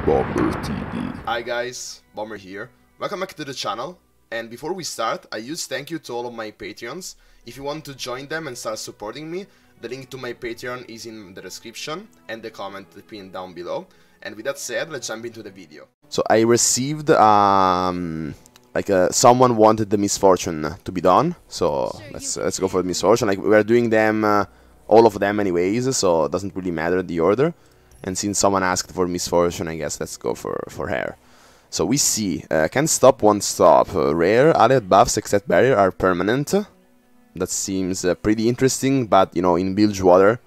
Bomber TV. Hi guys, Bomber here. Welcome back to the channel. And before we start, a huge thank you to all of my Patreons. If you want to join them and start supporting me, the link to my Patreon is in the description and the comment pinned down below. And with that said, let's jump into the video. So I received someone wanted the misfortune to be done. So let's go for the misfortune. Like we're doing them all of them anyways, so it doesn't really matter the order. And since someone asked for misfortune, I guess let's go for hair. So we see, can stop, won't stop. Rare, allied buffs except barrier are permanent. That seems pretty interesting, but you know, in Bilgewater,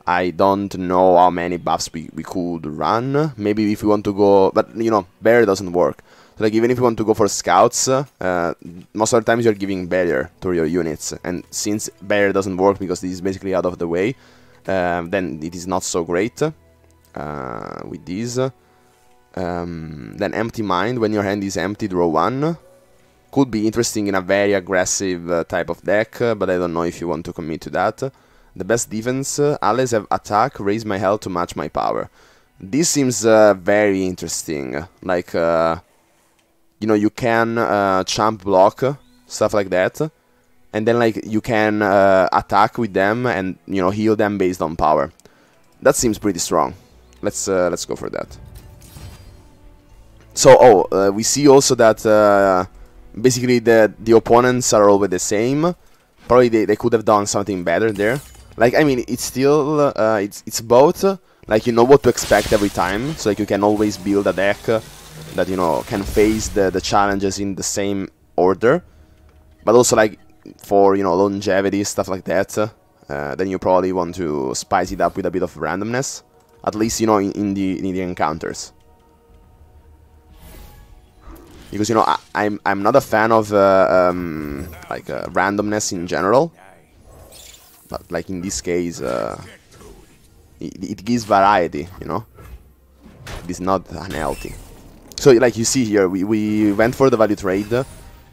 I don't know how many buffs we could run. Maybe if we want to go, but you know, barrier doesn't work. So like even if you want to go for scouts, most of the times you're giving barrier to your units. And since barrier doesn't work because this is basically out of the way, then it is not so great. With these then empty mind, when your hand is empty, draw one. Could be interesting in a very aggressive type of deck, but I don't know if you want to commit to that. The best defense, allies have attack, raise my health to match my power. This seems very interesting, like you know, you can champ block, stuff like that, and then like you can attack with them and you know, heal them based on power. That seems pretty strong. Let's go for that. So, we see also that basically the opponents are always the same. Probably they could have done something better there. Like, I mean, it's still it's both. Like, you know what to expect every time. So like you can always build a deck that, you know, can face the challenges in the same order. But also like for, you know, longevity, stuff like that. Then you probably want to spice it up with a bit of randomness. At least, you know, in the encounters. Because, you know, I'm not a fan of randomness in general. But like in this case, it gives variety, you know. It is not unhealthy. So like you see here, we went for the value trade,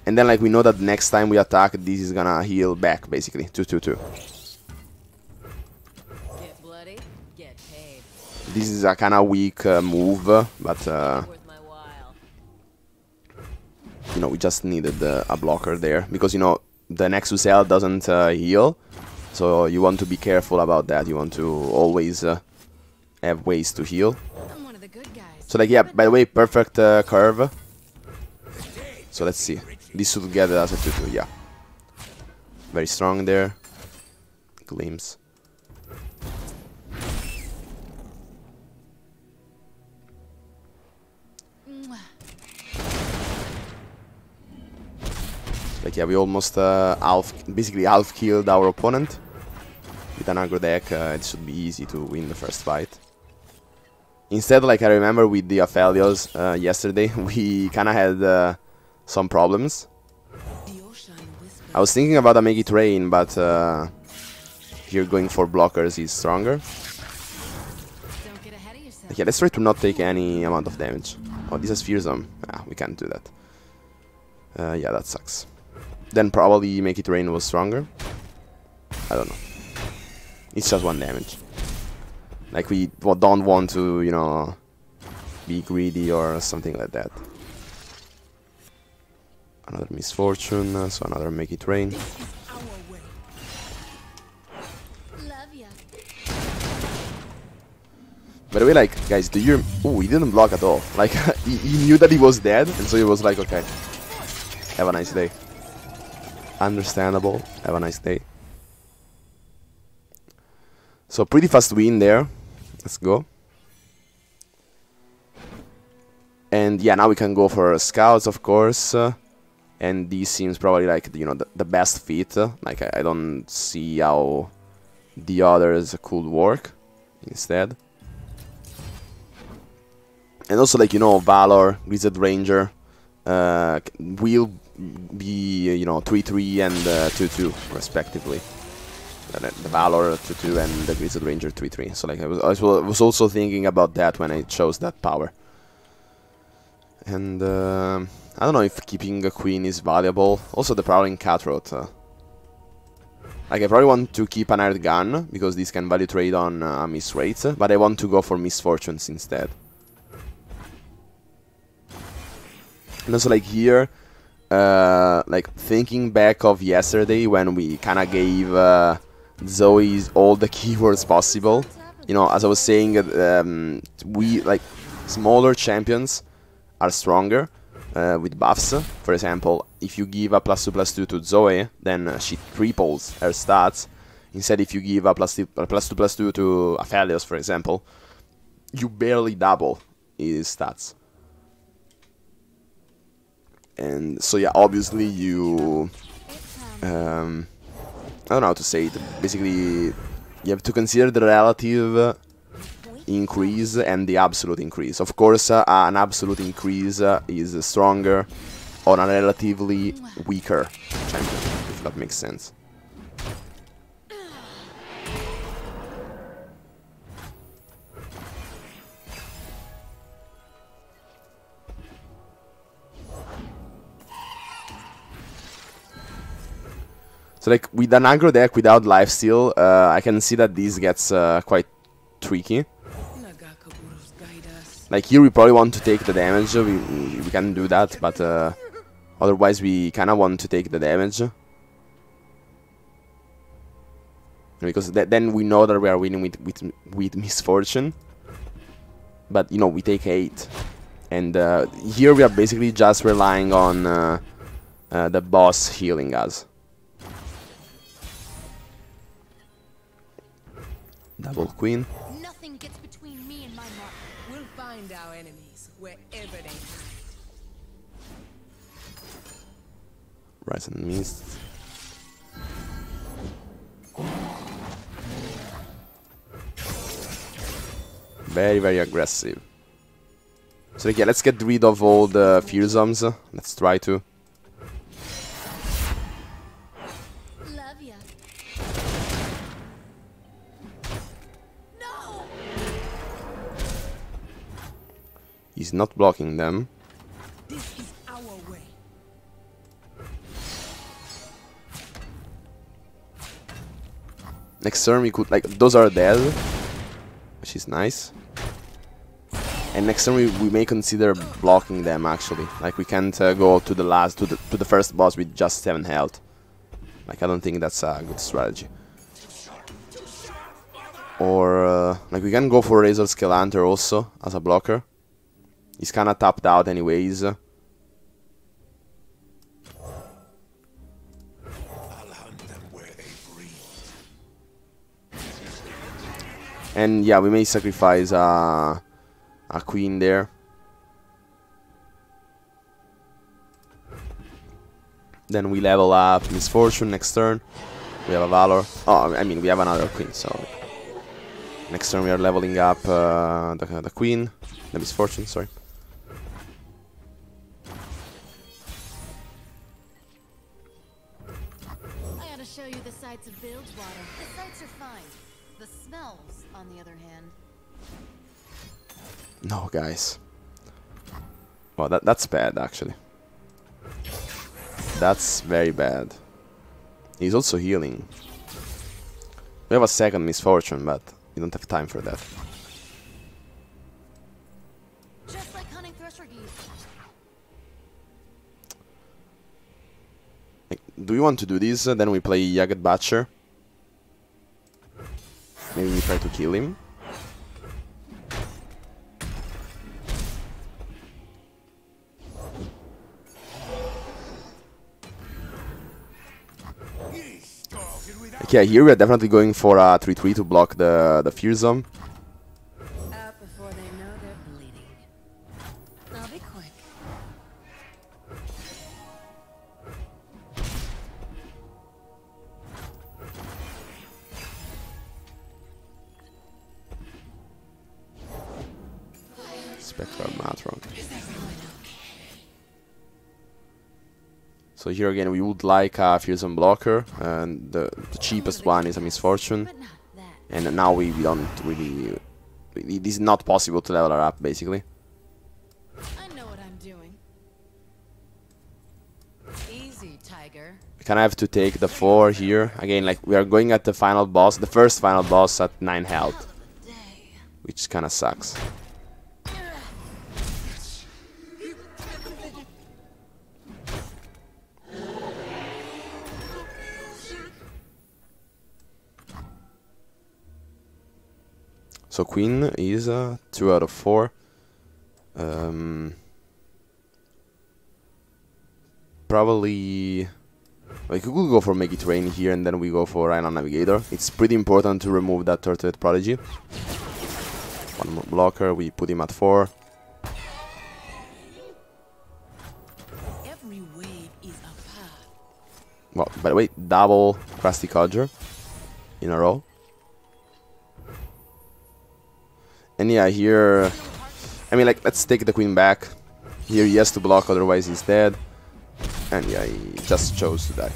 and then like we know that next time we attack, this is gonna heal back basically 2/2/2. This is a kind of weak move, but you know, we just needed a blocker there because, you know, the Nexus L doesn't heal, so you want to be careful about that. You want to always have ways to heal. So like, yeah, by the way, perfect curve. So let's see. This should get us a 2/2, yeah. Very strong there. Glimpse. Like, yeah, we almost basically half killed our opponent. With an aggro deck, it should be easy to win the first fight. Instead, like I remember with the Aphelios yesterday, we kinda had some problems. I was thinking about a Make It Rain, but here going for blockers is stronger. Like, yeah, let's try to not take any amount of damage. Oh, this is fearsome. Ah, we can't do that. Yeah, that sucks. Then probably Make It Rain was stronger. I don't know. It's just 1 damage. Like we don't want to, you know, be greedy or something like that. Another misfortune, so another Make It Rain. By the way, like, guys, do you... Oh, he didn't block at all. Like, he knew that he was dead, and so he was like, okay, have a nice day. Understandable. Have a nice day. So pretty fast win there. Let's go. And yeah, now we can go for scouts, of course. And this seems probably like, you know, the best fit. Like I don't see how the others could work instead. And also, like, you know, Valor, Grizzled Ranger will be, you know, 3/3 and 2/2 respectively. The Valor 2/2 and the Grizzled Ranger 3/3. So like I was also thinking about that when I chose that power. And I don't know if keeping a Queen is valuable. Also the Prowling Cutthroat. Like I probably want to keep an Iron Gun because this can value trade on miss rates, but I want to go for Misfortunes instead. And also like here, like thinking back of yesterday when we kind of gave Zoe's all the keywords possible. You know, as I was saying, we like smaller champions are stronger with buffs. For example, if you give a +2/+2 to Zoe, then she triples her stats. Instead, if you give a +2/+2 to Aphelios, for example, you barely double his stats. And so yeah, obviously you I don't know how to say it. Basically, you have to consider the relative increase and the absolute increase. Of course, an absolute increase is stronger on a relatively weaker champion, if that makes sense. So like with an aggro deck without lifesteal, I can see that this gets quite tricky. Like here we probably want to take the damage, we can do that, but otherwise we kinda want to take the damage. Because then we know that we are winning with misfortune. But you know, we take 8. And here we are basically just relying on the boss healing us. Double queen. Nothing gets between me and my mark. We'll find our enemies wherever they hide. Rise and Mist. Very, very aggressive. So like, yeah, let's get rid of all the fearsomes. Let's try to. Love ya. No. He's not blocking them. This is our way. Next turn we could, like, those are dead, which is nice. And next turn we may consider blocking them actually. Like we can't go to the first boss with just 7 health. Like I don't think that's a good strategy. Or like we can go for Razor Scale Hunter also as a blocker. He's kinda tapped out anyways. And yeah, we may sacrifice a queen there. Then we level up Misfortune next turn. We have a Valor. Oh, I mean, we have another queen, so... Next turn we are leveling up the queen. The Misfortune, sorry. I ought to show you the sights of Bilgewater. The sights are fine. The smells, on the other hand. No, guys. Well, that's bad, actually. That's very bad. He's also healing. We have a second Misfortune, but we don't have time for that. Just like hunting thresher geese. Like, do we want to do this? Then we play Jagged Butcher. Maybe we try to kill him. Yeah, here we are definitely going for a 3-3 to block the Fearsome. Out before they know they're bleeding. I'll be quick. Spectral Matron. So here again we would like a Fearsome blocker, and the cheapest one is a Misfortune. And now we don't really... It is not possible to level her up, basically. I know what I'm doing. Easy, Tiger. We kind of have to take the 4 here. Again, like, we are going at the final boss, the first final boss at 9 health. Which kind of sucks. So queen is 2 out of 4. Probably we could go for Make It Rain here, and then we go for Island Navigator. It's pretty important to remove that Turtlet Prodigy. One more blocker, we put him at 4. Every wave is a path. Well, by the way, double Crusty Codger in a row. And yeah, here, I mean, like, let's take the queen back. Here he has to block, otherwise he's dead. And yeah, he just chose to die.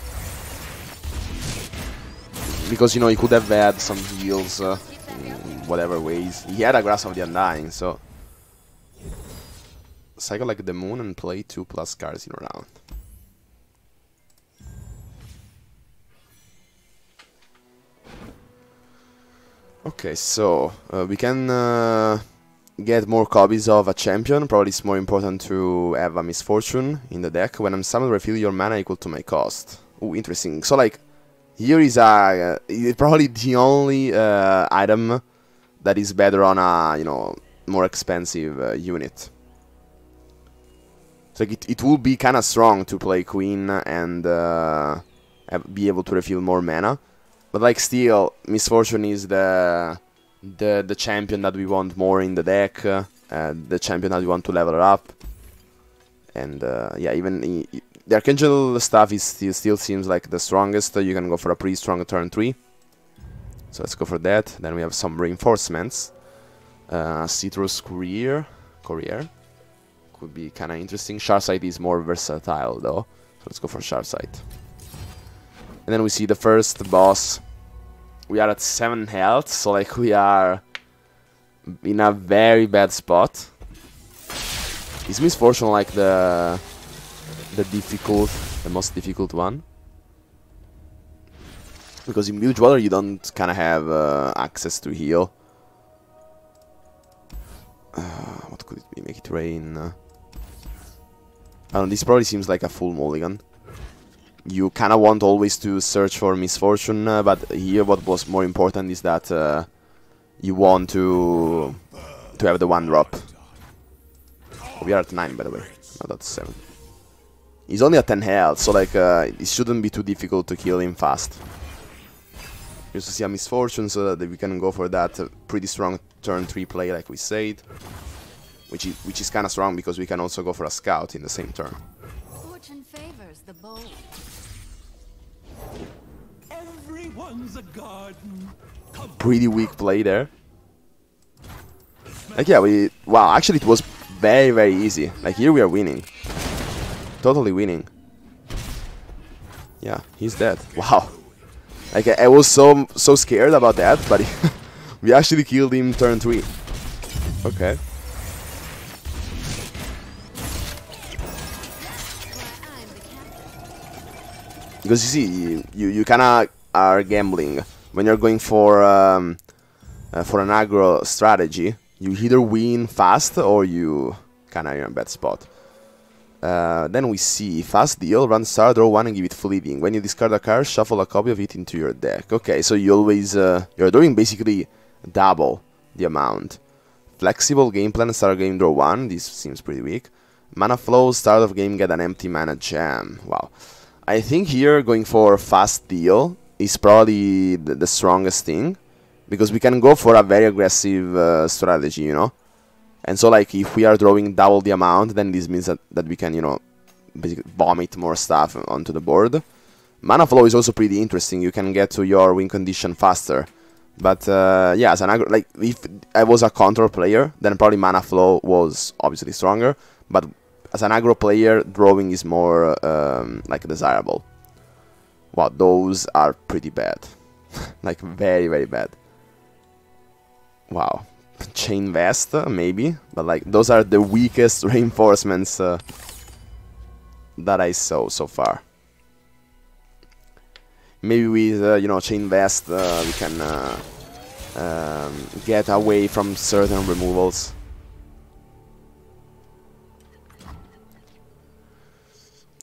Because, you know, he could have had some heals in whatever ways. He had a Grasp of the Undying, so... Cycle like the moon and play 2+ cards in a round. Okay, so we can get more copies of a champion. Probably it's more important to have a Misfortune in the deck. When I'm summoned, refill your mana equal to my cost. Ooh, interesting. So like, here is a probably the only item that is better on a, you know, more expensive unit. So like it will be kind of strong to play queen and be able to refill more mana. But like still, Misfortune is the champion that we want more in the deck, the champion that we want to level up, and yeah, even the Archangel stuff is still seems like the strongest. You can go for a pretty strong turn 3, so let's go for that. Then we have some reinforcements. Citrus Courier could be kind of interesting. Sharpsight is more versatile though, so let's go for Sharpsight. And then we see the first boss. We are at 7 health, so like we are in a very bad spot. Is Misfortune like the most difficult one? Because in Bilge Water you don't kind of have access to heal. What could it be? Make It Rain. I don't know, this probably seems like a full mulligan. You kind of want always to search for Misfortune, but here what was more important is that you want to have the 1-drop. Oh, we are at 9, by the way. No, that's 7. He's only at 10 health, so like it shouldn't be too difficult to kill him fast. Just to see a Misfortune so that we can go for that pretty strong turn 3 play, like we said, which is kind of strong because we can also go for a scout in the same turn. Fortune favors the bold. Everyone's a garden. Pretty weak play there. Like yeah, wow, actually it was very easy. Like here we are winning. Totally winning. Yeah, he's dead. Wow. Like I was so scared about that, but we actually killed him turn 3. Okay. Because you see, you kinda are gambling when you're going for an aggro strategy. You either win fast or you kinda in a bad spot. Then we see fast deal, run star, draw 1 and give it fleeting. When you discard a card, shuffle a copy of it into your deck. Okay, so you always you're doing basically double the amount. Flexible game plan, start game, draw 1. This seems pretty weak. Mana flow, start of game, get an empty mana gem. Wow. I think here going for fast deal is probably the strongest thing, because we can go for a very aggressive strategy, you know. And so like if we are drawing double the amount, then this means that we can, you know, basically vomit more stuff onto the board. Mana flow is also pretty interesting. You can get to your win condition faster. But yeah, as an aggro, like if I was a control player, then probably mana flow was obviously stronger. But as an aggro player, drawing is more like desirable. Wow, those are pretty bad. Like very bad. Wow. Chain Vest, maybe, but like those are the weakest reinforcements that I saw so far. Maybe with you know, Chain Vest we can get away from certain removals.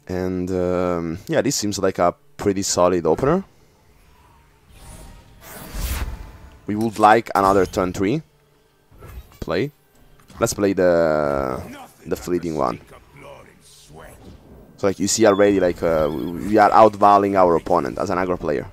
And yeah, this seems like a pretty solid opener. We would like another turn 3. play. Let's play the fleeting one. So like you see already, like we are outvolleying our opponent as an aggro player.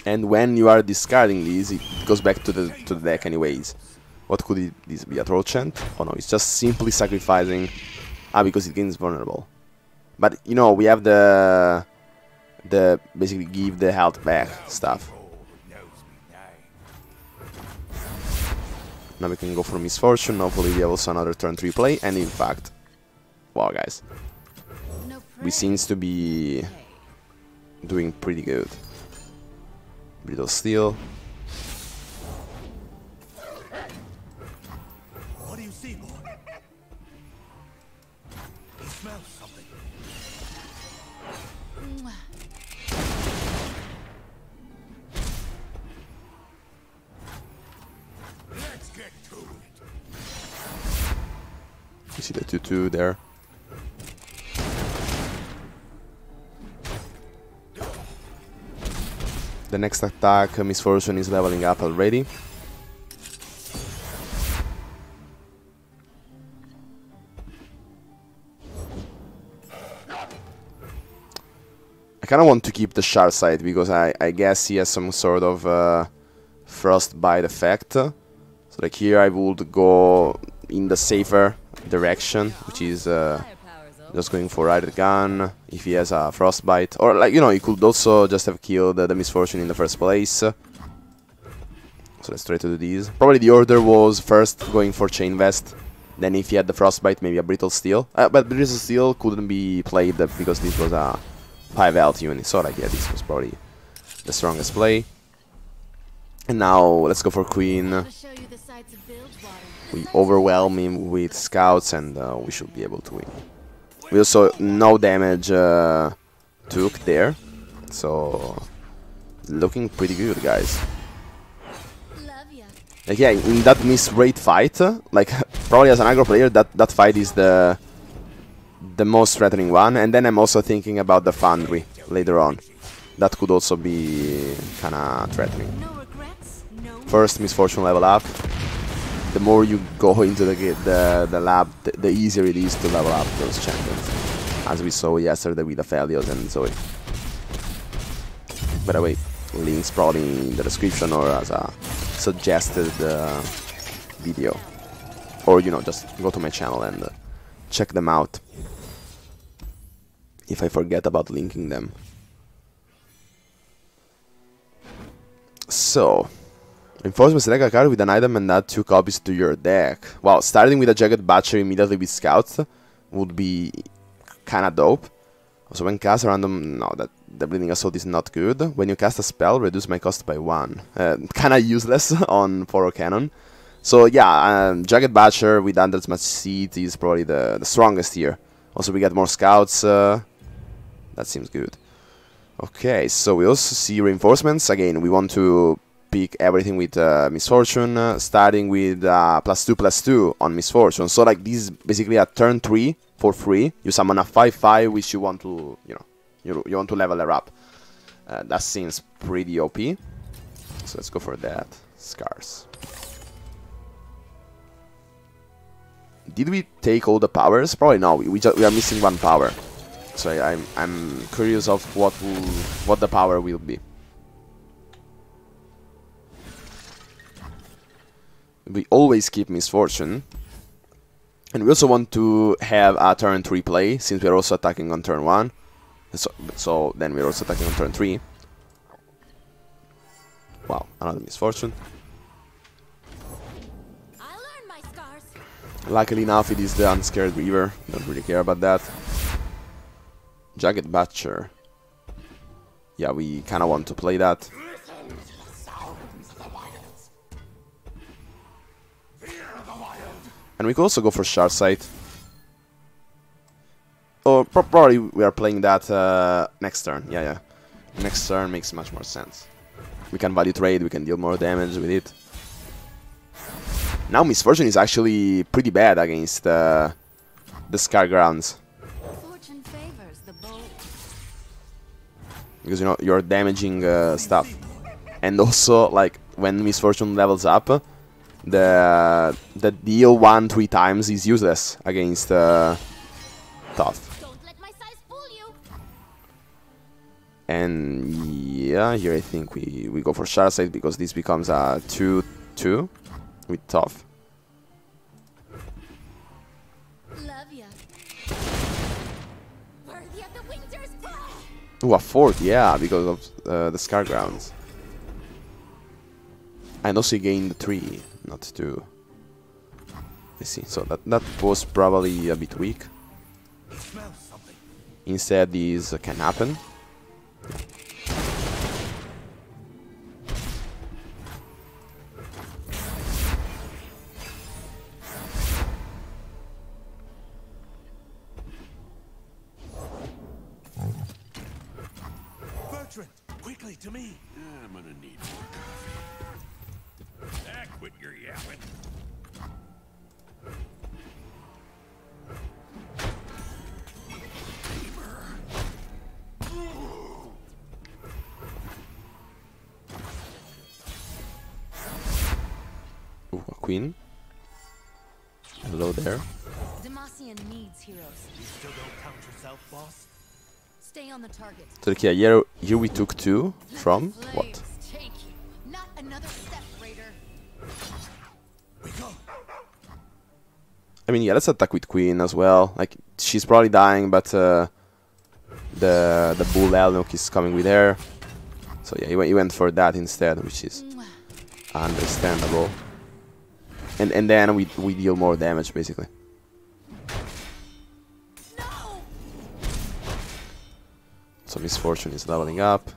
And when you are discarding these, it goes back to the deck anyways. What could this be? A Troll Chant? Oh no, it's just simply sacrificing. Ah, because it gains vulnerable. But you know, we have the basically give the health back stuff. Now we can go for Misfortune. Hopefully we have also another turn 3 play. And in fact, wow guys, we seems to be doing pretty good. Brittle Steel. What do you see, boy? He smells something. Let's get to it. You see the 2/2 there. The next attack, Misfortune is leveling up already. I kind of want to keep the Sharp Sight because I guess he has some sort of Frostbite effect. So like here I would go in the safer direction, which is just going for Rider Gun if he has a Frostbite. Or like, you know, he could also just have killed the Misfortune in the first place. So let's try to do this. Probably the order was first going for Chain Vest. Then if he had the Frostbite, maybe a Brittle Steel. But Brittle Steel couldn't be played because this was a 5 health unit. So like, yeah, this was probably the strongest play. And now let's go for Queen. We overwhelm him with scouts and we should be able to win. We also no damage took there, so looking pretty good, guys. Like yeah, in that misrate fight, like probably as an aggro player, that fight is the most threatening one. And then I'm also thinking about the Foundry later on. That could also be kinda threatening. First, Misfortune level up. The more you go into the lab, the easier it is to level up those champions, as we saw yesterday with Aphelios and Zoe. By the way, links probably in the description or as a suggested video, or you know, just go to my channel and check them out. If I forget about linking them. So. Reinforcement, select a card with an item and add 2 copies to your deck. Wow, starting with a Jagged Butcher immediately with Scouts would be kinda dope. Also, when cast a random... No, the Bleeding Assault is not good. When you cast a spell, reduce my cost by 1. Kinda useless on Foro Cannon. So yeah, Jagged Butcher with Under's Match Seat is probably the strongest here. Also, we get more Scouts. That seems good. Okay, so we also see Reinforcements. Again, we want to pick everything with Misfortune, starting with +2/+2 on Misfortune. So like this is basically a turn 3 for free. You summon a 5/5 which you want to, you know, you want to level her up. That seems pretty OP. So let's go for that. Scars. Did we take all the powers? Probably no. We are missing 1 power. So I'm curious of what the power will be. We always keep Misfortune. And we also want to have a turn 3 play, since we are also attacking on turn 1. So then we are also attacking on turn 3. Wow, another Misfortune. I learned my scars. Luckily enough, it is the Unscared Reaver. Don't really care about that. Jagged Butcher. Yeah, we kind of want to play that. And we could also go for Sharp Sight. Or probably we are playing that next turn. Yeah. Next turn makes much more sense. We can value trade, we can deal more damage with it. Now Misfortune is actually pretty bad against the Scar Grounds. Fortune favors the bold. because you know you're damaging stuff, and also like when Misfortune levels up, the deal 1-3 times is useless against Tough. Don't let my size fool you. And yeah, here I think we go for Shardside because this becomes a 2-2 with Tough. Love ya. Worthy of the winter's fall. Ooh, a 4th, yeah, because of the Scar Grounds. And also he gained 3, not 2. I see, so that was probably a bit weak. Smell something. Instead, this can happen. Bertrand, quickly to me. I'm gonna need more coffee. Quit your yapping. Ooh, a Queen. Hello there. Demacian needs heroes. You still don't count yourself, boss? Stay on the target. So okay, here we took 2 from what? Flames take you. Not another step, Raider. We go. I mean, yeah, let's attack with Queen as well. Like, she's probably dying, but the Bull Elnuk is coming with her. So yeah, he went for that instead, which is understandable. And then we deal more damage, basically. No! So Misfortune is leveling up.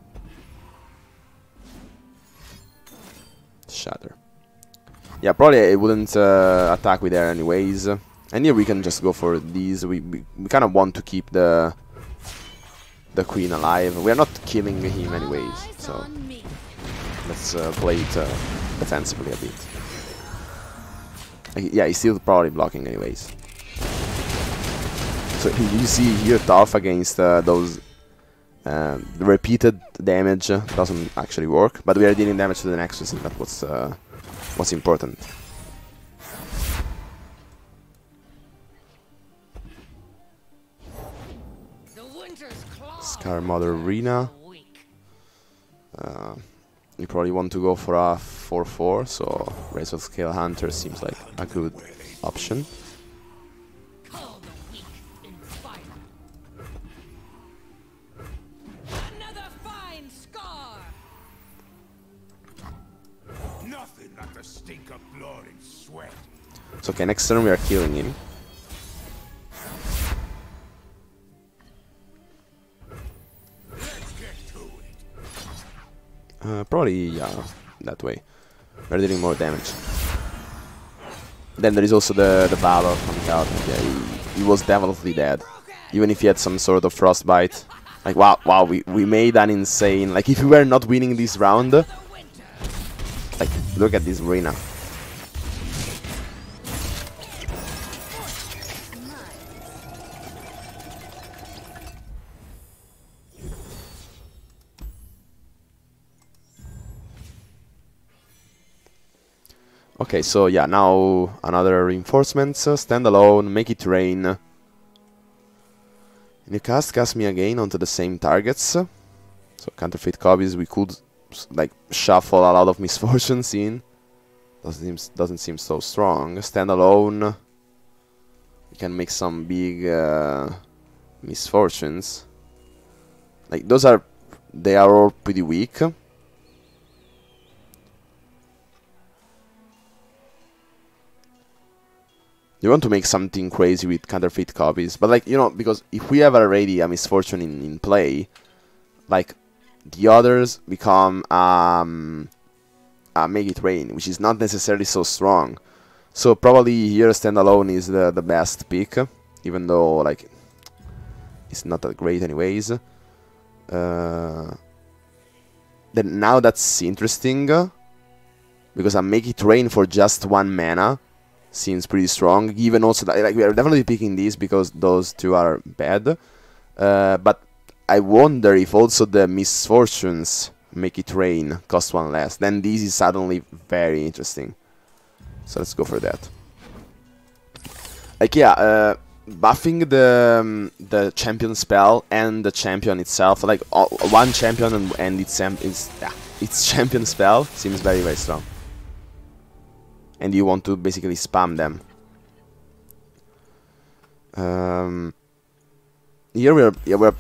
Shatter. Yeah, probably it wouldn't attack with her anyways. And here we can just go for these. We kind of want to keep the Queen alive. We are not killing him anyways, so let's play it defensively a bit. Yeah, he's still probably blocking anyways. So you see here Tough against those repeated damage doesn't actually work, but we are dealing damage to the Nexus, and that's what's important. Scar Mother Arena. You probably want to go for a 4-4, so Razor Scale Hunter seems like a good option. Call the weak in fire. Another fine scar. Nothing like the stink of blood and sweat. So okay, next turn we are killing him. Let's get to it. Probably, yeah, that way. We're dealing more damage. Then there is also the Valor coming out. Yeah, he was definitely dead. Even if he had some sort of frostbite. Like, wow, we made an insane... Like, if we were not winning this round... Like, look at this arena. Okay, so yeah, now another reinforcements, stand alone, make it rain. And you cast me again onto the same targets. So counterfeit copies, we could like shuffle a lot of misfortunes in. Doesn't seem so strong. Stand alone. We can make some big misfortunes. Like they are all pretty weak. You want to make something crazy with counterfeit copies, but like, you know, because if we have already a misfortune in play, like, the others become make it rain, which is not necessarily so strong. So probably here standalone is the best pick, even though like it's not that great anyways. Then now that's interesting, because I make it rain for just 1 mana. Seems pretty strong, given also that, like, we are definitely picking these because those two are bad. But I wonder if also the misfortunes make it rain cost 1 less. Then this is suddenly very interesting. So let's go for that. Like, yeah, buffing the champion spell and the champion itself, like one champion and its champion spell seems very, very strong. And you want to basically spam them. Here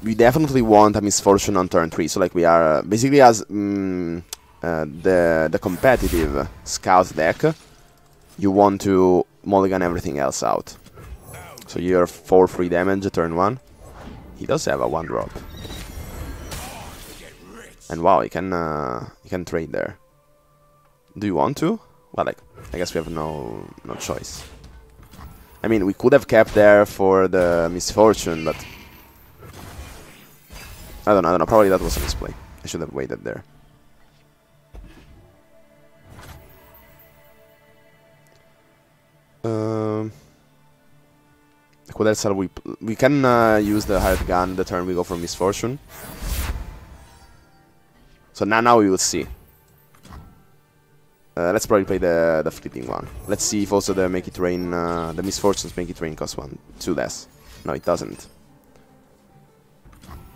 we definitely want a misfortune on turn 3. So like we are basically as the competitive scout deck. You want to mulligan everything else out. So you're 4 free damage turn 1. He does have a 1-drop. And wow, he can trade there. Do you want to? Well, like, I guess we have no choice. I mean, we could have kept there for the misfortune, but I don't know. Probably that was a misplay. I should have waited there. What else are we can use the hired gun the turn we go for misfortune. So now we will see. Let's probably play the fleeting one. Let's see if also the make it rain, the misfortunes make it rain cost 2 less. No, it doesn't.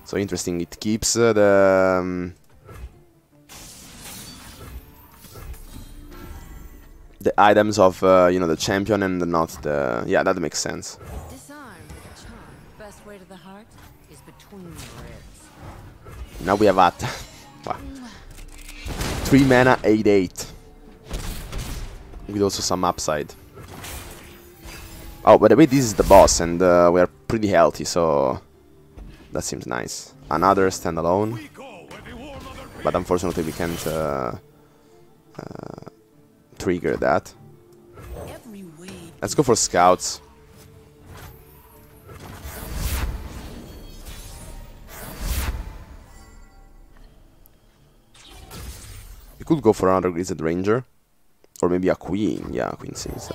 So interesting. It keeps the items of you know, the champion and not the, yeah, that makes sense. Disarm with a charm. Best way to the heart is between the ribs. Now we have at 3 mana 8/8 with also some upside. Oh, by the way, this is the boss, and we are pretty healthy, so that seems nice. Another standalone, but unfortunately we can't trigger that. Let's go for scouts. We could go for another Grizzled Ranger. Or maybe a Queen. Yeah, a Queen seems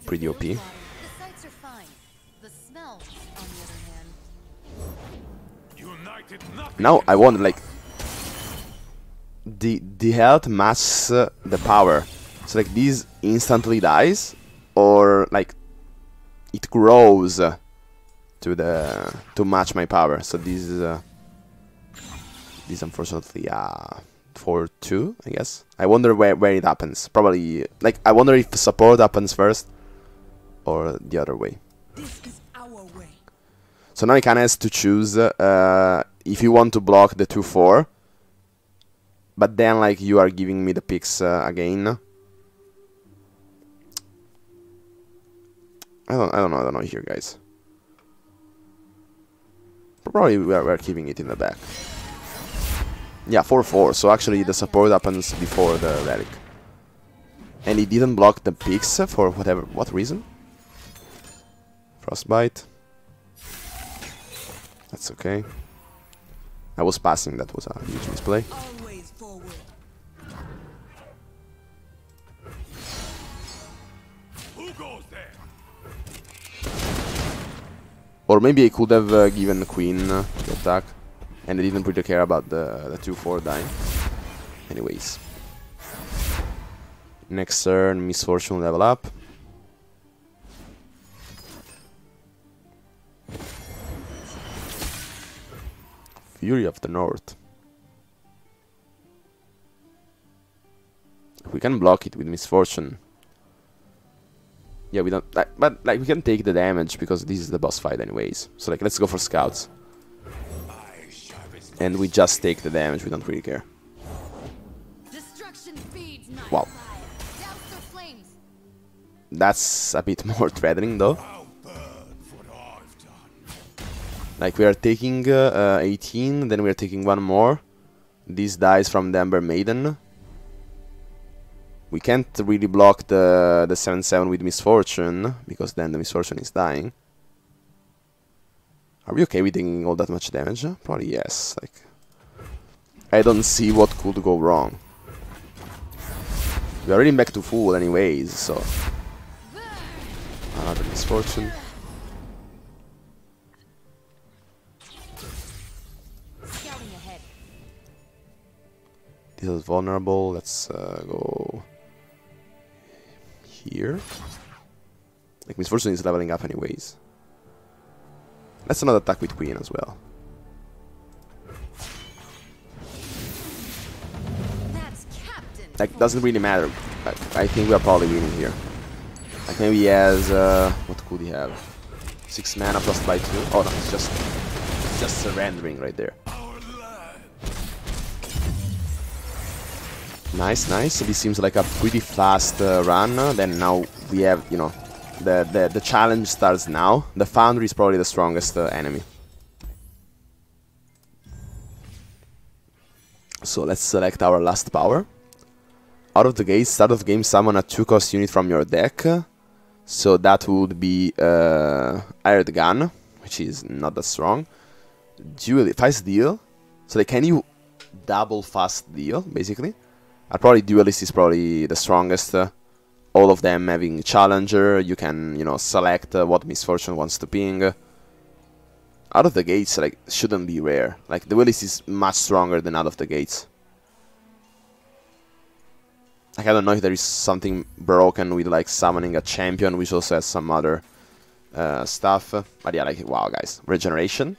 pretty OP. The sights are fine. The smells, on the other hand. Now I wonder, like, the health matches the power. So like this instantly dies, or like it grows to match my power. So this is unfortunately 4-2, I guess. I wonder where it happens. Probably, like, I wonder if support happens first or the other way. This is our way. So now he kind of has to choose if you want to block the 2-4, but then like you are giving me the picks again. I don't know here, guys. Probably we're keeping it in the back. Yeah, 4-4, so actually the support happens before the relic. And he didn't block the picks for what reason? Frostbite. That's okay. I was passing, that was a huge misplay. Always forward. Who goes there? Or maybe I could have given the Queen the attack. And I didn't really care about the 2-4 dying. Anyways. Next turn, Misfortune level up. Fury of the North. We can block it with Misfortune. Yeah, we don't... but, like, we can take the damage because this is the boss fight anyways. So, like, let's go for scouts. And we just take the damage, we don't really care. Wow. That's a bit more threatening though. Like we are taking 18, then we are taking one more. This dies from the Ember Maiden. We can't really block the 7-7 with Misfortune, because then the Misfortune is dying. Are we okay with taking all that much damage? Probably yes. Like, I don't see what could go wrong. We are already back to full anyways, so... Another Misfortune. is vulnerable. Let's go here. Like Misfortune is leveling up anyways. Let's not attack with Queen as well. That's Captain. Like, doesn't really matter. I think we are probably winning here. Like, maybe he has, what could he have? 6 mana plus by 2. Oh no, it's just surrendering right there. Nice, nice. This seems like a pretty fast run. Then now we have, you know, the challenge starts now. The Foundry is probably the strongest enemy. So let's select our last power. Out of the gate, start of the game, summon a 2-cost unit from your deck. So that would be Hired Gun, which is not that strong. Fast Deal. So like, can you double Fast Deal, basically? Probably Duelist is probably the strongest. All of them having Challenger. You can, you know, select what Misfortune wants to ping. Out of the gates, like, shouldn't be rare. Like, Duelist is much stronger than Out of the gates. Like, I don't know if there is something broken with, like, summoning a champion, which also has some other stuff. But yeah, like, wow, guys. Regeneration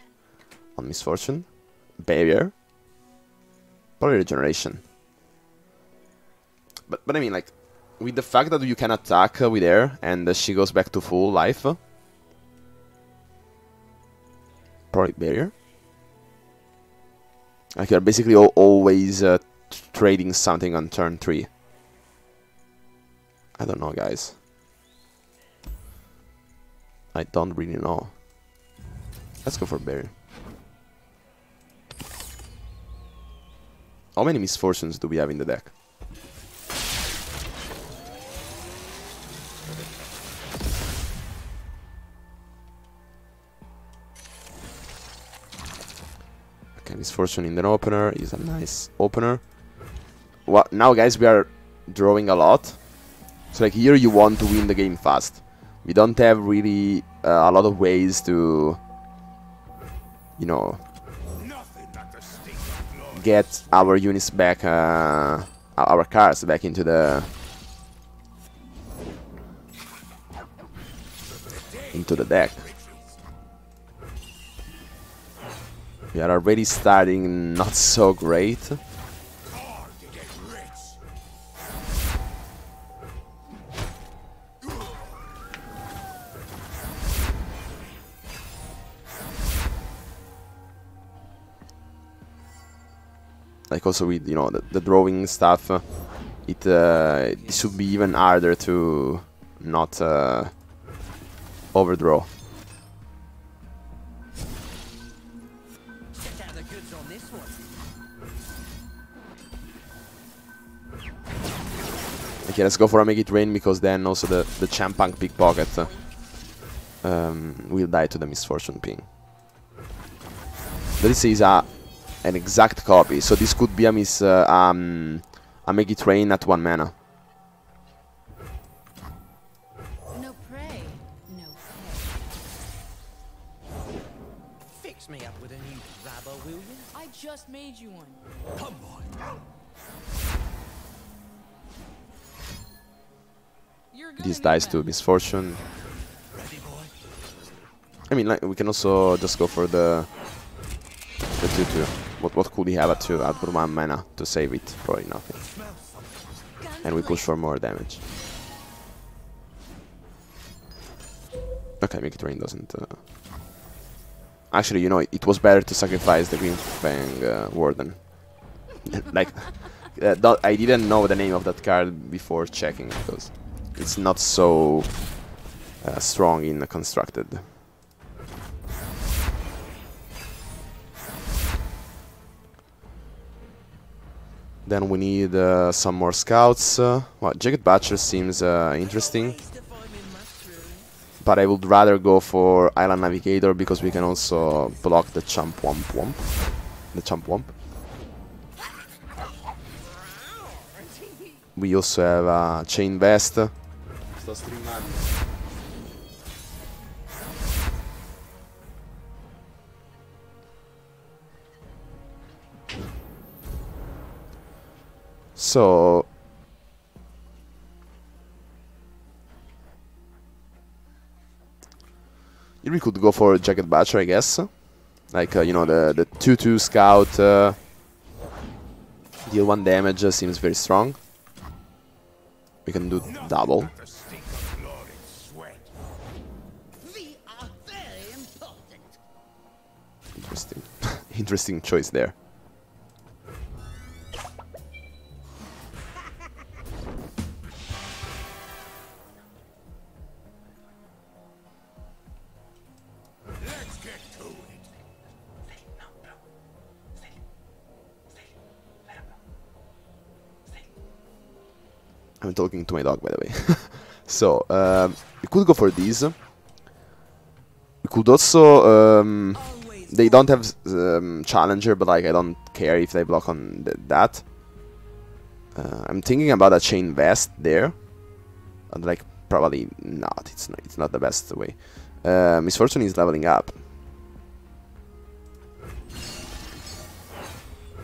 on Misfortune. Barrier. Probably Regeneration. But I mean, like, with the fact that you can attack with her and she goes back to full life. Probably Barrier. Like, you're basically always trading something on turn 3. I don't know, guys. I don't really know. Let's go for Barrier. How many Misfortunes do we have in the deck? Okay, Misfortune in the opener is a nice opener. Well, now, guys, we are drawing a lot. So, like, here you want to win the game fast. We don't have really a lot of ways to, you know, get our units back, our cards back into the deck. We are already starting not so great. Like, also with, you know, the drawing stuff, it should be even harder to not overdraw. Okay, let's go for a Make It Rain, because then also the Champunk Pickpocket will die to the Misfortune ping. This is an exact copy, so this could be a Make It Rain at 1 mana. No prey, no pay. Fix me up with a new grabber, will you? I just made you one. Come on. This dies to Misfortune. Ready, boy? I mean, like, we can also just go for the 2-2. What could he have at 2? At 1 mana to save it? Probably nothing. And we push for more damage. Okay, Make It Rain doesn't... Actually, you know, it was better to sacrifice the Green Fang Warden. Like, I didn't know the name of that card before checking, because it's not so strong in constructed. Then we need some more scouts. Well, Jagged Butcher seems interesting, but I would rather go for Island Navigator, because we can also block the Chump Womp Womp. The Chump Womp. We also have Chain Vest. So here we could go for Jagged Butcher, I guess. Like, you know, the 2-2 scout, deal 1 damage, seems very strong. We can do double. Not the stink of blood and sweat. We are very important. Interesting. Interesting choice there. Let's get to it. I'm talking to my dog, by the way. So, we could go for these. We could also... they don't have Challenger, but like I don't care if they block on that. I'm thinking about a Chain Vest there. And like, probably not. It's not the best way. Misfortune is leveling up.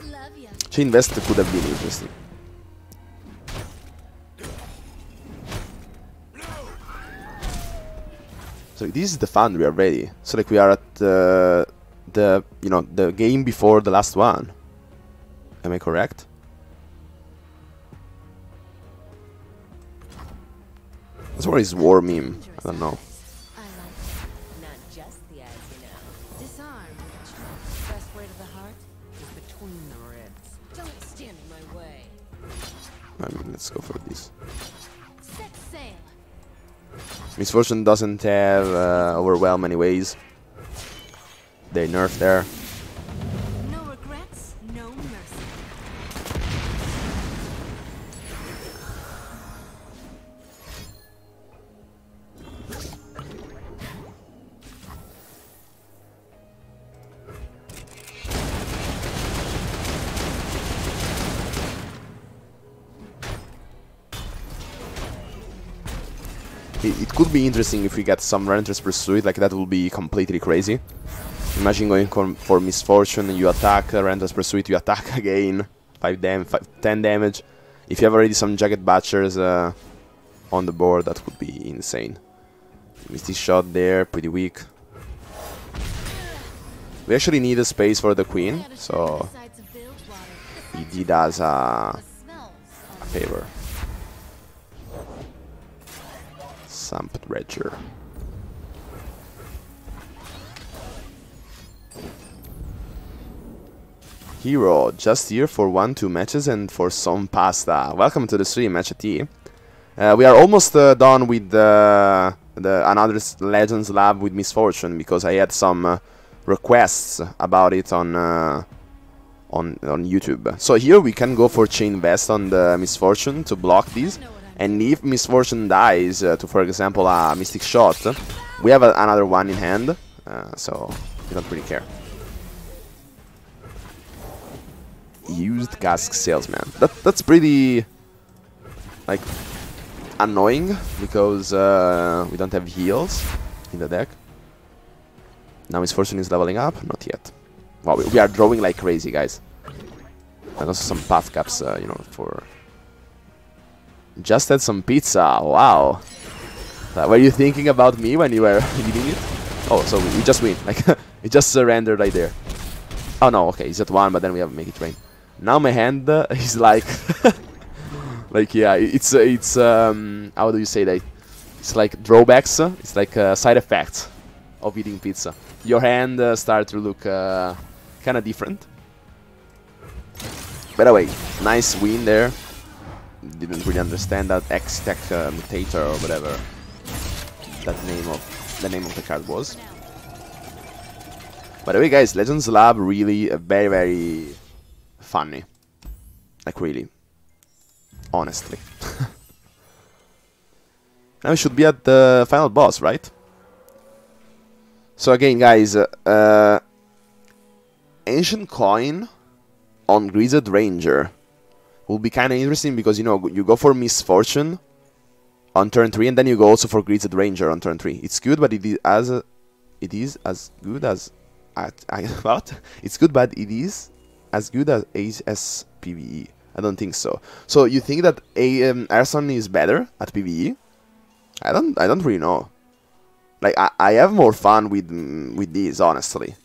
Love ya. Chain Vest could have been interesting. So this is the Foundry already. So like we are at the you know, the game before the last one. Am I correct? That's where is War Meme. I don't know. I like it. Not just the eyes, you know. Disarm. Best way to the heart is between the ribs. Don't stand in my way. I mean, let's go for this. Set sail. Misfortune doesn't have Overwhelm anyways. They nerf there. No regrets, no mercy. It could be interesting if we get some Relentless Pursuit, like that would be completely crazy. Imagine going for Misfortune, you attack, Relentless Pursuit, you attack again, 10 damage. If you have already some Jagged Butchers on the board, that would be insane. Misty Shot there, pretty weak. We actually need a space for the Queen, so he did us a favor. Samp Dredger. Hero, just here for 1-2 matches and for some pasta. Welcome to the stream, Match T. We are almost done with the another Legends Lab with Misfortune because I had some requests about it on YouTube. So here we can go for Chain Vest on the Misfortune to block these. And if Misfortune dies to, for example, a Mystic Shot, we have another one in hand, so we don't really care. Used Cask Salesman. That's pretty, like, annoying because we don't have heals in the deck. Now Misfortune is leveling up, not yet. Wow, we are drawing like crazy, guys. And also some path caps, you know, for. Just had some pizza, wow. Were you thinking about me when you were eating it? Oh, so we just win, like, it just surrendered right there. Oh no, okay, it's at 1, but then we have to make it rain. Now my hand is like, like, yeah, it's how do you say that? It's like drawbacks, it's like side effects of eating pizza. Your hand starts to look kind of different. By the way, nice win there. Didn't really understand that X-Tech Mutator or whatever the name of the card was. By the way, guys, Legends Lab really very, very funny. Like really, honestly. Now we should be at the final boss, right? So again, guys, Ancient Coin on Grizzled Ranger will be kind of interesting because, you know, you go for Misfortune on turn 3 and then you go also for Grizzled Ranger on turn 3. It's good, but it is as good as what? It's good, but it is as good as Ace PvE. I don't think so. So you think that Arson is better at PvE? I don't really know. Like I have more fun with these, honestly.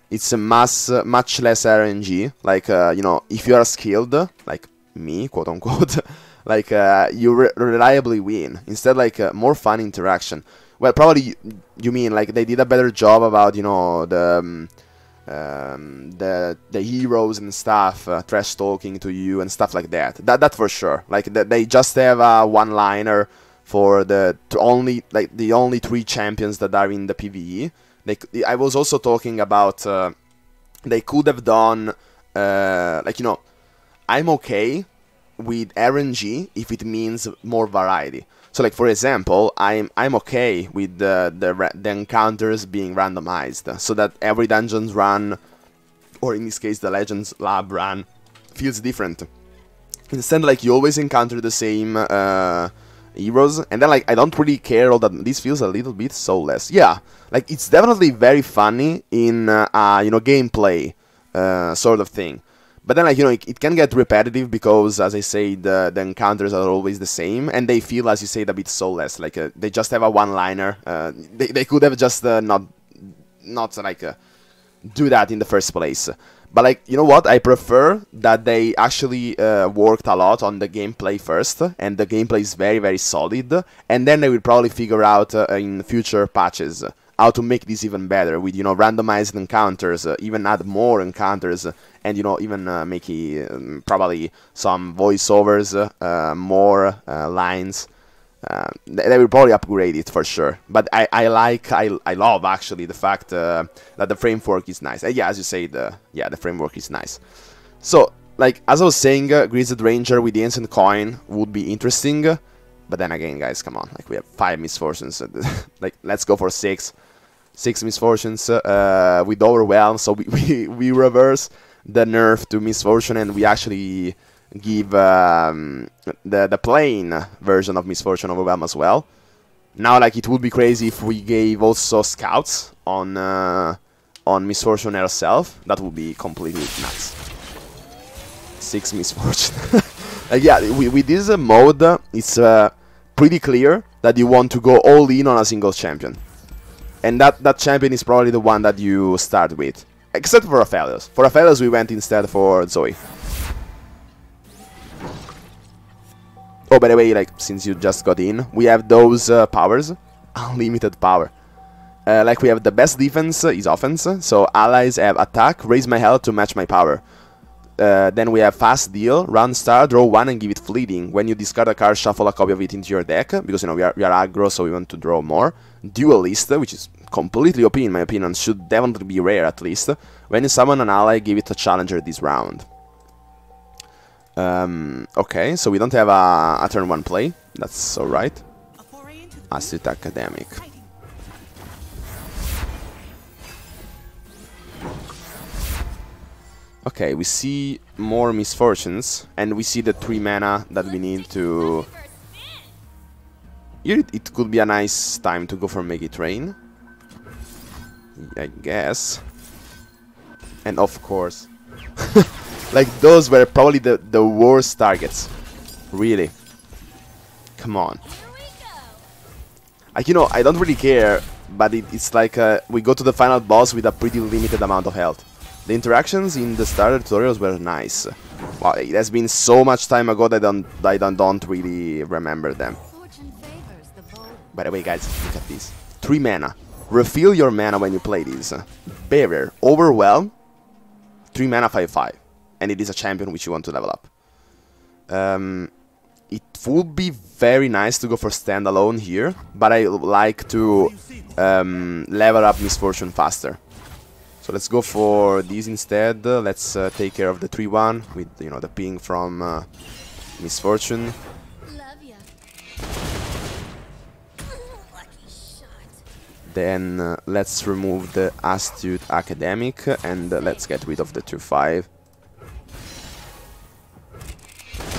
It's a much less RNG. Like you know, if you are skilled, like me, quote unquote, like you reliably win. Instead, like more fun interaction. Well, probably you mean like they did a better job about, you know, the heroes and stuff, trash talking to you and stuff like that. That for sure. Like they just have a one-liner for the only 3 champions that are in the PvE. I was also talking about they could have done like, you know, I'm okay with RNG if it means more variety. So like, for example, I'm okay with the encounters being randomized, so that every dungeon's run, or in this case the Legends Lab run, feels different. Instead, like, you always encounter the same heroes, and then like I don't really care all that. This feels a little bit soulless. Yeah, like it's definitely very funny in you know, gameplay sort of thing. But then, like, you know, it can get repetitive because, as I say, the encounters are always the same, and they feel, as you said, a bit soulless. Like they just have a one-liner. They could have just not like do that in the first place. But like, you know what? I prefer that they actually worked a lot on the gameplay first, and the gameplay is very, very solid. And then they will probably figure out in future patches how to make this even better with, you know, randomized encounters, even add more encounters, and, you know, even make probably some voiceovers, more lines. They will probably upgrade it for sure. But I love actually the fact that the framework is nice. Yeah, as you say, the framework is nice. So, like, as I was saying, Grizzled Ranger with the Ancient Coin would be interesting. But then again, guys, come on. Like, we have 5 misfortunes. Like, let's go for 6. 6 misfortunes with Overwhelm. So we reverse the nerf to misfortune, and we actually give the plain version of misfortune Overwhelm as well. Now, like, it would be crazy if we gave also scouts on misfortune herself. That would be completely nuts. 6 misfortune. Like, yeah, with this mode, it's pretty clear that you want to go all in on a single champion. And that champion is probably the one that you start with. Except for Aphelios. For Aphelios, we went instead for Zoe. Oh, by the way, like, since you just got in, we have those powers. Unlimited power. Like, we have the best defense is offense. So allies have attack, raise my health to match my power. Then we have fast deal, run star, draw 1 and give it fleeting. When you discard a card, shuffle a copy of it into your deck, because, you know, we are aggro, so we want to draw more. Duelist, which is completely OP in my opinion, should definitely be rare at least. When you summon an ally, give it a challenger this round. Okay, so we don't have a turn 1 play, that's alright. Astute Academic. Okay, we see more misfortunes, and we see the 3 mana that we need to... Here it could be a nice time to go for Make It Rain, I guess. And of course, like, those were probably the worst targets. Really. Come on. Like, you know, I don't really care, but it's like we go to the final boss with a pretty limited amount of health. The interactions in the starter tutorials were nice. Wow, it has been so much time ago that I don't really remember them. By the way, guys, look at this. 3 mana. Refill your mana when you play this. Barrier, Overwhelm, 3 mana 5/5. And it is a champion which you want to level up. It would be very nice to go for standalone here, but I like to level up Misfortune faster. So let's go for these instead. Let's take care of the 3-1 with, you know, the ping from Misfortune. Then let's remove the Astute Academic and let's get rid of the 2-5.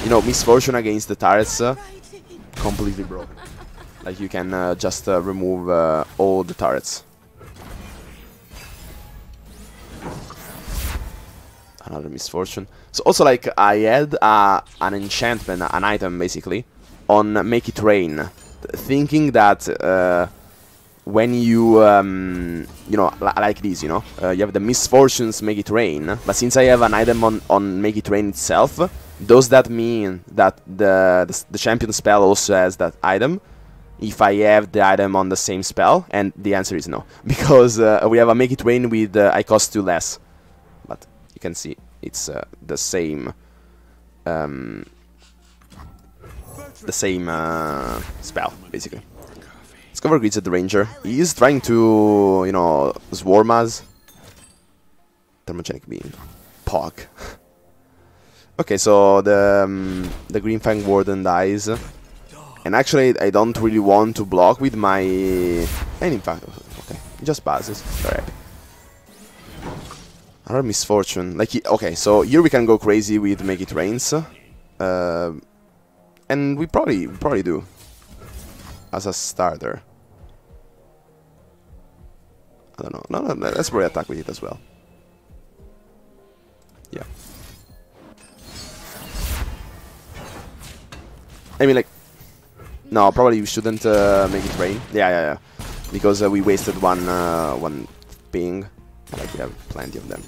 You know, Misfortune against the turrets, completely broken. Like, you can just remove all the turrets. Another misfortune. So also, like, I had an enchantment, an item basically, on Make It Rain, thinking that when you know, like this, you know, you have the misfortunes Make It Rain, but since I have an item on Make It Rain itself, does that mean that the champion spell also has that item? If I have the item on the same spell? And the answer is no, because we have a Make It Rain with I cost 2 less. But you can see it's the same spell basically. Let's go for Greased Ranger. He is trying to, you know, swarm us. Thermogenic Beam. Pog. Okay, so the Green Fang Warden dies. And actually, I don't really want to block with my... And in fact, okay, he just passes. Very happy. Another misfortune. Like, okay, so here we can go crazy with Make It Rains. And we probably do. As a starter. I don't know. No, let's probably attack with it as well. Yeah. I mean, like... No, probably we shouldn't make it rain. Yeah. Because we wasted one ping. Like, we have plenty of them.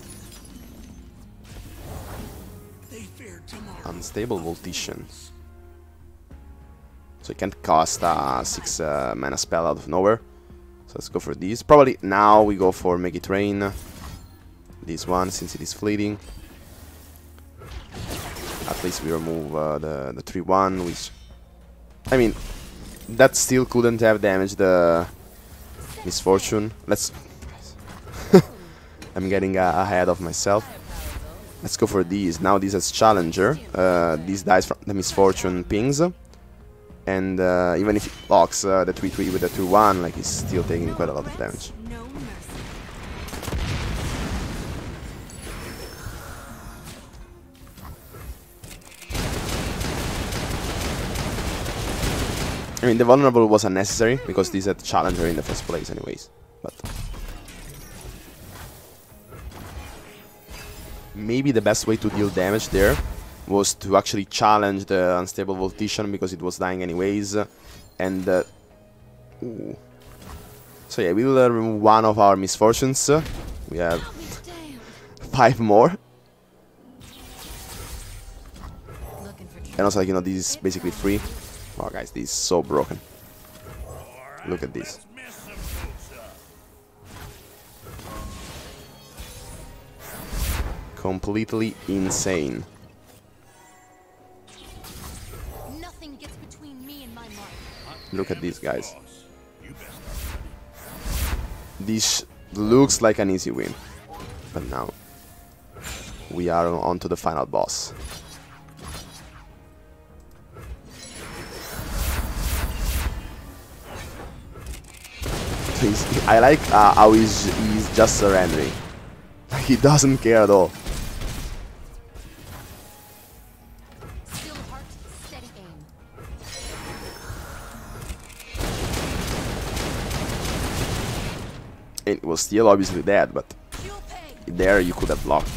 Unstable Voltician. So you can't cast a 6 mana spell out of nowhere. So let's go for these. Probably now we go for Make It Rain. This one, since it is fleeting. At least we remove the 3-1, which... I mean, that still couldn't have damaged the misfortune. Let's... I'm getting ahead of myself. Let's go for these. Now this as challenger. These dies from the misfortune pings. And even if it locks the 3-3 with the 2-1, like, he's still taking quite a lot of damage. I mean, the vulnerable was unnecessary, because this had challenger in the first place anyways. But maybe the best way to deal damage there was to actually challenge the unstable Voltician, because it was dying anyways. And ooh. So yeah, we will remove one of our misfortunes. We have 5 more. And also, like, you know, this is basically free. Oh guys, this is so broken. Look at this. Completely insane. Nothing gets between me and my mark. Look at these guys. This looks like an easy win. But now we are on to the final boss. I like how he's just surrendering. He doesn't care at all. Still heart, steady aim. It was still obviously dead, but there you could have blocked.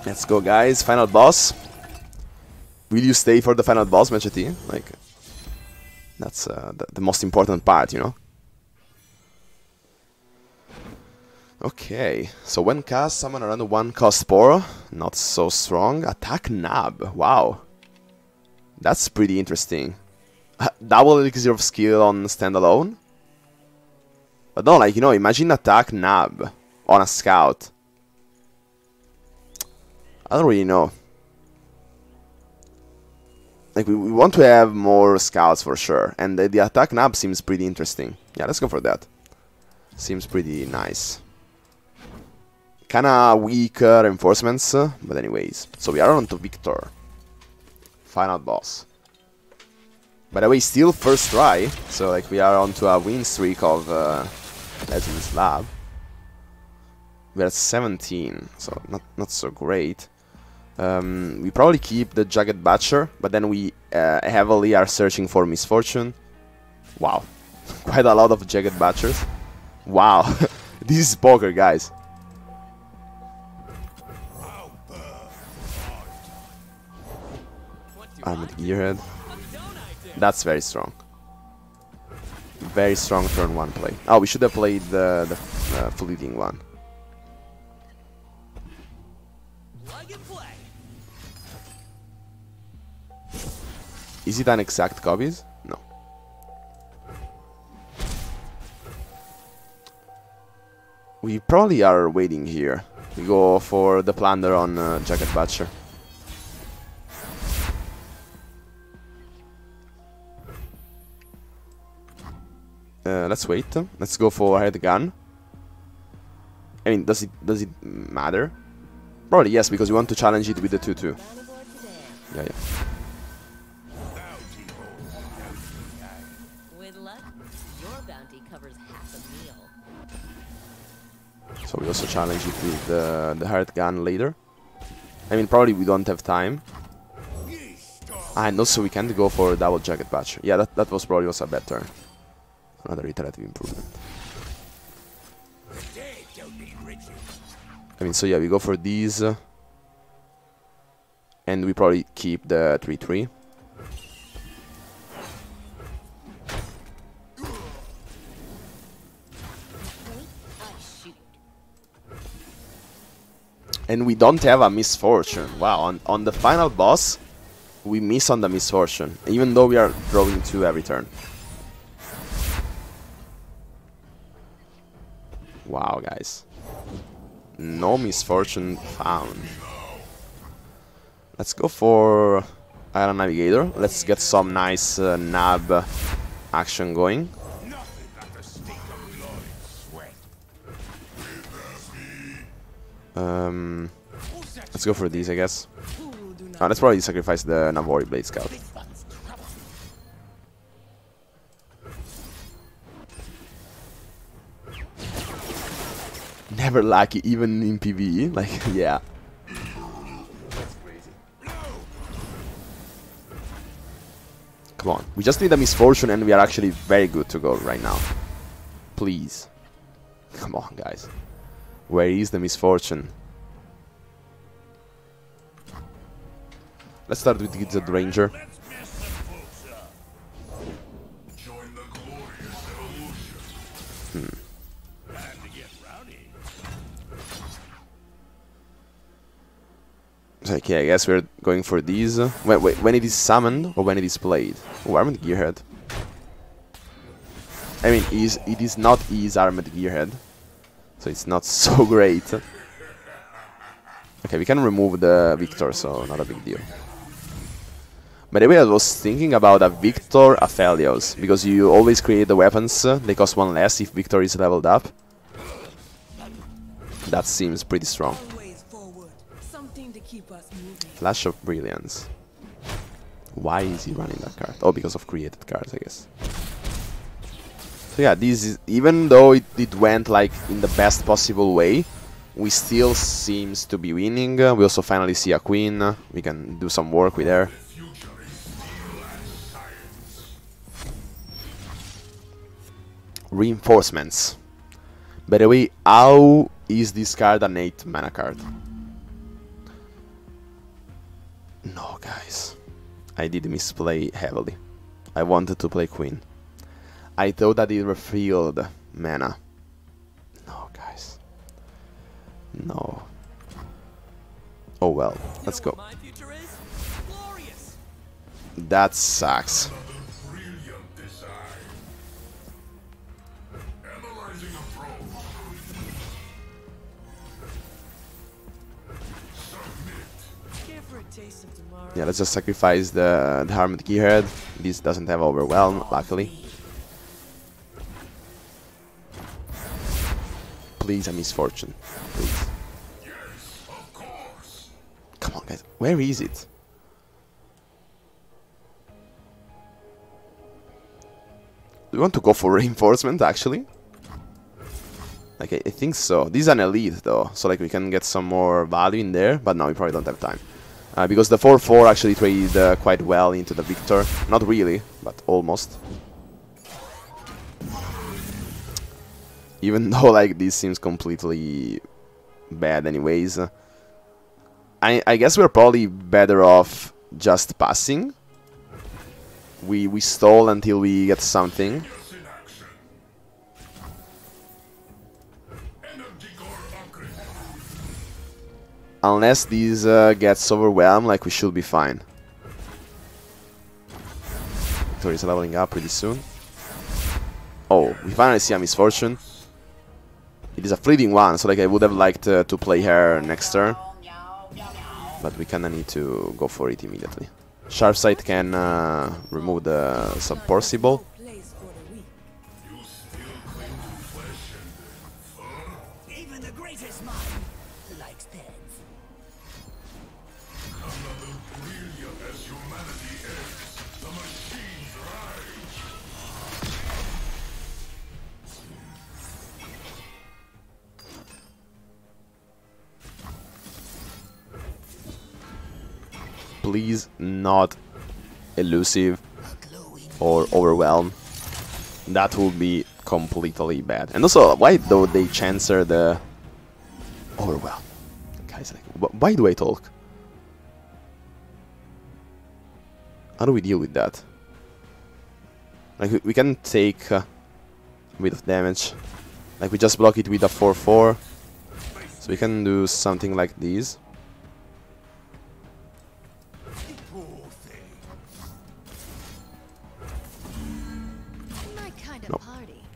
Let's go, guys. Final boss. Will you stay for the final boss, Machete? Like, that's the most important part, you know? Okay, so when cast, summon around 1 cost Spore. Not so strong. Attack Nab. Wow. That's pretty interesting. Double elixir of skill on standalone. But no, like, you know, imagine attack Nab on a scout. I don't really know. Like, we want to have more scouts for sure. And the attack Nab seems pretty interesting. Yeah, let's go for that. Seems pretty nice. Kinda weak reinforcements, but anyways. So we are on to Victor. Final boss. By the way, still first try. So, like, we are on to a win streak of Legends Lab. We're at 17, so not so great. We probably keep the Jagged Butcher, but then we heavily are searching for Misfortune. Wow. Quite a lot of Jagged Butchers. Wow. This is poker, guys. Armored Gearhead. That's very strong. Very strong turn 1 play. Oh, we should have played the fleeting one. Is it an exact copies? No. We probably are waiting here. We go for the plunder on Jagged Butcher. Let's wait. Let's go for head gun. I mean, does it matter? Probably yes, because we want to challenge it with the 2-2. Yeah, yeah. With luck, your bounty covers half a meal. So we also challenge it with the hard gun later. I mean, probably we don't have time. And also we can't go for double Jagged Butcher. Yeah, that was probably also a bad turn. Another iterative improvement. I mean, so yeah, we go for these. And we probably keep the 3-3. And we don't have a misfortune. Wow, on the final boss, we miss on the misfortune, even though we are drawing 2 every turn. Wow, guys. No misfortune found. Let's go for Iron Navigator. Let's get some nice nab action going. Let's go for these, I guess. Let's probably sacrifice the Navori Blade Scout. Never lucky, even in PvE. Like, yeah. Come on. We just need a misfortune and we are actually very good to go right now. Please. Come on, guys. Where is the misfortune? Let's start with Gized Ranger. So, okay, I guess we're going for these. Wait, when it is summoned or when it is played? Oh, Armored Gearhead. I mean, it is not his Armored Gearhead, so it's not so great. Okay, we can remove the Victor, so not a big deal. By the way, I was thinking about a Victor Aphelios, because you always create the weapons, they cost 1 less if Victor is leveled up. That seems pretty strong. Flash of Brilliance. Why is he running that card? Oh, because of created cards, I guess. So yeah, this is, even though it went like in the best possible way, we still seems to be winning. We also finally see a queen. We can do some work with her. Reinforcements. By the way, how is this card an 8 mana card? No, guys. I did misplay heavily. I wanted to play queen. I thought that it refilled mana. No, guys. No. Oh well, let's go. That sucks. Yeah, let's just sacrifice the Armored Gearhead. This doesn't have Overwhelm, luckily. Please, a misfortune. Please. Come on, guys. Where is it? Do we want to go for reinforcement, actually? Like, I think so. This is an elite, though. So, like, we can get some more value in there. But no, we probably don't have time. Because the 4-4 actually traded quite well into the Victor. Not really, but almost. Even though like this seems completely bad anyways. I guess we're probably better off just passing. We stall until we get something. Unless these gets overwhelmed, like we should be fine. Victor is leveling up pretty soon. Oh, we finally see a misfortune. It is a fleeting one, so like I would have liked to play her next turn. But we kinda need to go for it immediately. Sharpsight can remove the submersible. Even the greatest mind likes pets. Please not elusive or overwhelm. That would be completely bad. And also, why do they chancer the overwhelm? Guys, like, why do I talk? How do we deal with that? Like, we can take a bit of damage. Like, we just block it with a 4/4. So we can do something like this.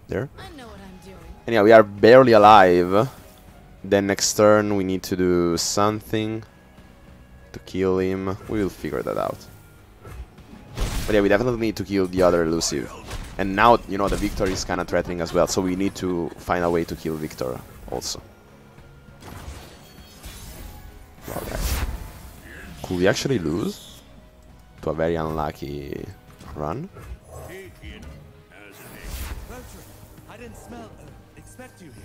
There. I know what I'm doing. And yeah, we are barely alive. Then next turn we need to do something to kill him. We will figure that out. But yeah, we definitely need to kill the other elusive. And now, you know, the Victor is kind of threatening as well, so we need to find a way to kill Victor also. Wow, guys. Could we actually lose to a very unlucky run? I didn't smell, expect you here.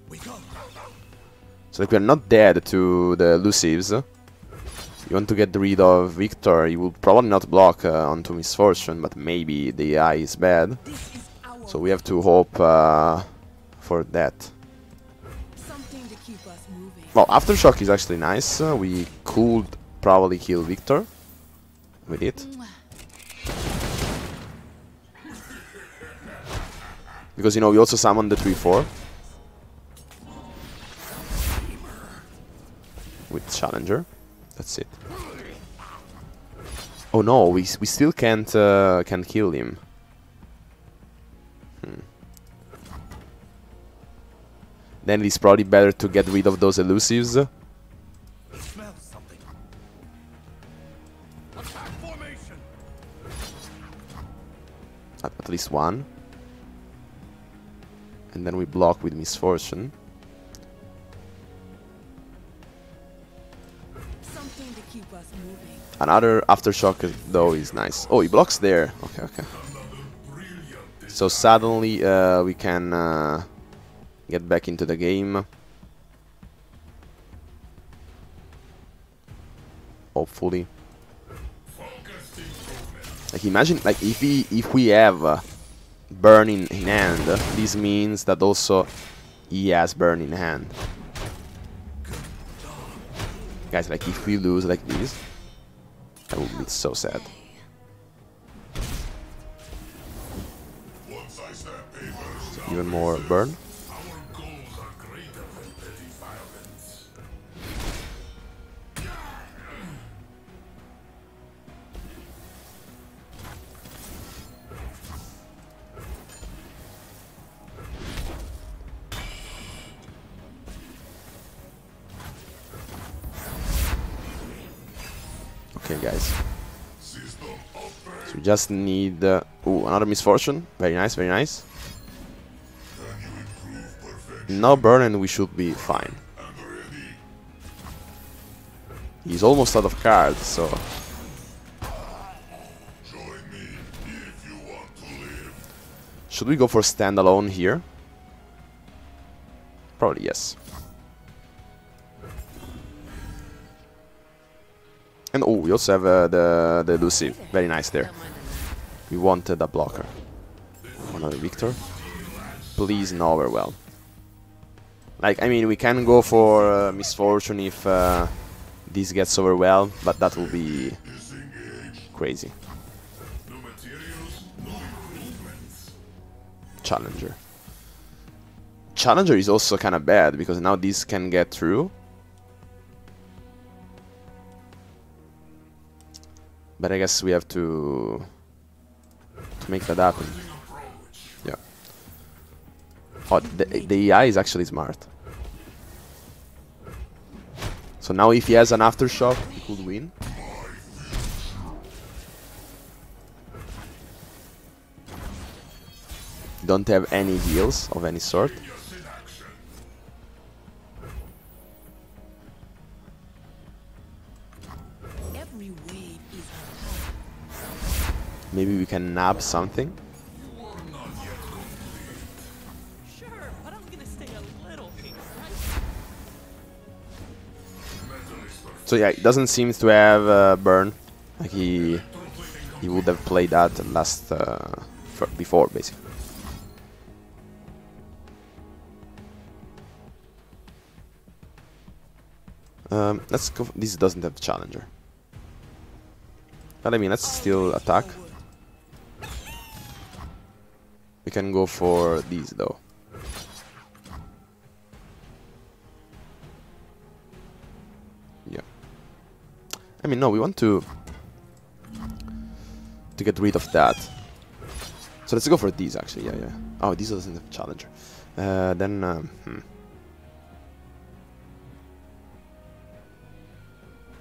We go. So like we're not dead to the elusives. You want to get rid of Victor, you will probably not block onto Misfortune, but maybe the AI is bad. So we have to hope for that. Something to keep us moving. Well, Aftershock is actually nice. We could probably kill Victor with it. Because, you know, we also summoned the 3/4 with Challenger. That's it. Oh no, we still can't kill him. Then it's probably better to get rid of those elusives. At least one. And then we block with Misfortune. Something to keep us moving. Another Aftershock though is nice. Oh, he blocks there. Okay, okay. So suddenly we can get back into the game. Hopefully. Like imagine, like if we have burn in hand, this means that also he has burn in hand. Guys, like if we lose like this, that would be so sad. So even more burn. Okay, guys. So we just need... ooh, another Misfortune. Very nice, very nice. No burn and we should be fine. He's almost out of cards, so... Should we go for standalone here? Probably yes. And oh, we also have the Lucy. Very nice there. Don't mind a We wanted a blocker. Another Victor. Please no overwhelm. Like, I mean, we can go for Misfortune if this gets overwhelmed, but that will be crazy. Challenger. Challenger is also kind of bad because now this can get through. But I guess we have to make that happen. Yeah. Oh, the AI is actually smart. So now if he has an aftershock, he could win. Don't have any heals of any sort. every wave is a Maybe we can nab something. Sure, but I'm gonna stay a little pink, right? So yeah, it doesn't seem to have burn. Like he would have played that last before basically. Let's go. This doesn't have challenger. But I mean, let's still attack. We can go for these though. Yeah. I mean, no, we want to get rid of that. So let's go for these actually. Yeah, yeah. Oh, this doesn't have challenger. Then.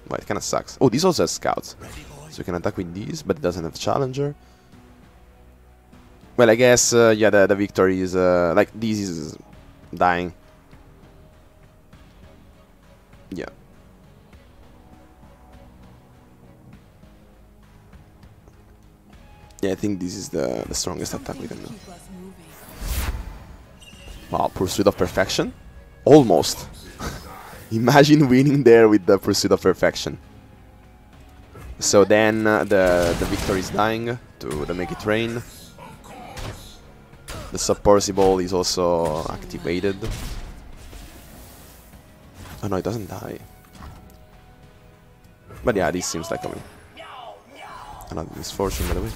Well, it kind of sucks. Oh, this also has scouts. So we can attack with these, but it doesn't have challenger. Well, I guess, yeah, the victory is, like, this is dying. Yeah. Yeah, I think this is the strongest attack we can do. Keep us moving. Wow, Pursuit of Perfection? Almost. Imagine winning there with the Pursuit of Perfection. So then the victor is dying to make it rain. The submersible is also activated. Oh no, it doesn't die. But yeah, this seems like coming. Another misfortune, by the way.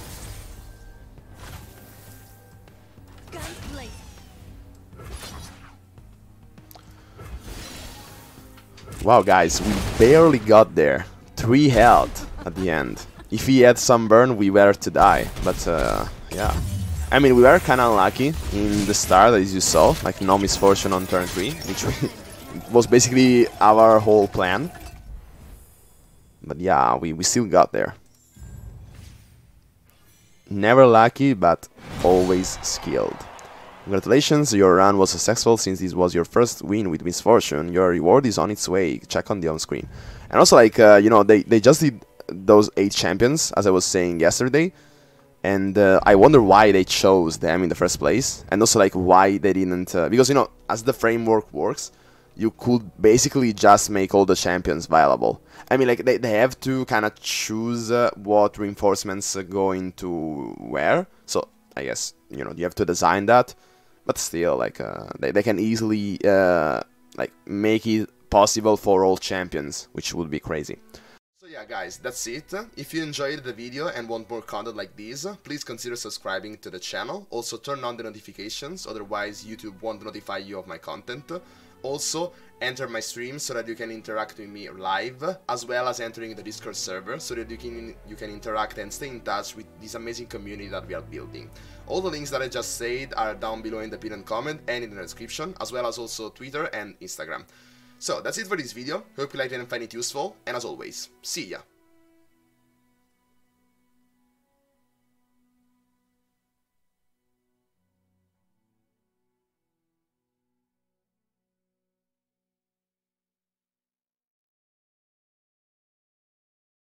Wow, guys, we barely got there. 3 health at the end. If he had some burn, we were to die. But, yeah. I mean, we were kind of unlucky in the start, as you saw. Like, no misfortune on turn 3, which was basically our whole plan. But yeah, we still got there. Never lucky, but always skilled. Congratulations, your run was successful. Since this was your first win with Misfortune, your reward is on its way. Check on the home screen. And also, like, you know, they just did those 8 champions, as I was saying yesterday. And I wonder why they chose them in the first place. And also, like, why they didn't... because, you know, as the framework works, you could basically just make all the champions viable. I mean, like, they have to kind of choose what reinforcements go into where. So, I guess, you know, you have to design that. But still, like, they can easily, like, make it possible for all champions, which would be crazy. So yeah, guys, that's it. If you enjoyed the video and want more content like this, please consider subscribing to the channel. Also, turn on the notifications, otherwise YouTube won't notify you of my content. Also, enter my stream so that you can interact with me live, as well as entering the Discord server so that you can interact and stay in touch with this amazing community that we are building. All the links that I just said are down below in the pinned comment and in the description, as well as also Twitter and Instagram. So that's it for this video. Hope you liked it and find it useful, and as always, see ya!